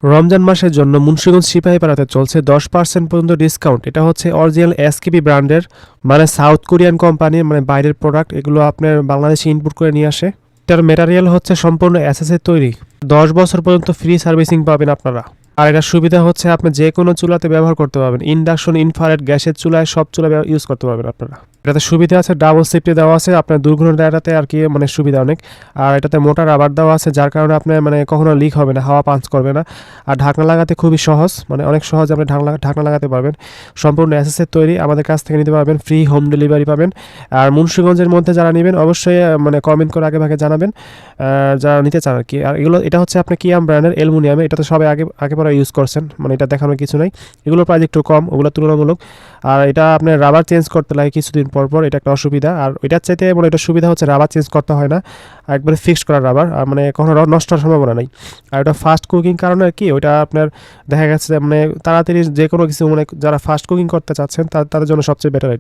রমজান মাসের জন্য মুন্সিগঞ্জ সিপাহীপাড়াতে চলছে 10% পর্যন্ত ডিসকাউন্ট। এটা হচ্ছে অরিজিনাল এসকেবি ব্র্যান্ডের, মানে সাউথ কোরিয়ান কোম্পানির, মানে বাইরের প্রোডাক্ট। এগুলো আপনার বাংলাদেশে ইম্পোর্ট করে নিয়ে আসে। এটার ম্যাটেরিয়াল হচ্ছে সম্পূর্ণ এসএসের তৈরি। 10 বছর পর্যন্ত ফ্রি সার্ভিসিং পাবেন আপনারা। আর এটার সুবিধা হচ্ছে আপনি যে কোনো চুলাতে ব্যবহার করতে পারবেন। ইন্ডাকশন, ইনফ্রারেড, গ্যাসের চুলায়, সব চুলা ইউজ করতে পারবেন আপনারা। এটাতে সুবিধা আছে, ডাবল সেফটি দেওয়া আছে আপনার দুর্ঘটনা এড়াতে আর কি, মানে সুবিধা অনেক। আর এটাতে মোটা রাবার দেওয়া আছে, যার কারণে আপনার মানে কখনো লিক হবে না, হাওয়া পাঞ্চ করবে না। আর ঢাকনা লাগাতে খুবই সহজ, মানে অনেক সহজ আপনি ঢাকনা লাগাতে পারবেন। সম্পূর্ণ এসএসের তৈরি, আমাদের কাছ থেকে নিতে পারবেন, ফ্রি হোম ডেলিভারি পাবেন। আর মুন্সিগঞ্জের মধ্যে যারা নেবেন অবশ্যই মানে কমেন্ট করে আগে ভাগে জানাবেন যারা নিতে চান আর কি। আর এটা হচ্ছে আপনার কিয়াম ব্র্যান্ডের অ্যালুমিনিয়ামে। এটা তো সবাই আগে পরে ইউজ করছেন, মানে এটা দেখানোর কিছু নাই। এগুলোর প্রাইস একটু কম, ওগুলো তুলনামূলক। আর এটা আপনার রাবার চেঞ্জ করতে লাগে কিছুদিন পর পর, এটা একটা অসুবিধা। আর এটার চাইতে মানে এটা সুবিধা হচ্ছে রাবার চেঞ্জ করতে হয় না, একবারে ফিক্সড করা রাবার, আর মানে কখনো নষ্ট হওয়ার সম্ভাবনা নেই। আর এটা ফাস্ট কুকিং কারণে আর কি, ওইটা আপনার দেখা গেছে মানে তাড়াতাড়ি যে কোনো কিছু, মানে যারা ফাস্ট কুকিং করতে চাচ্ছেন তাদের জন্য সবচেয়ে বেটার।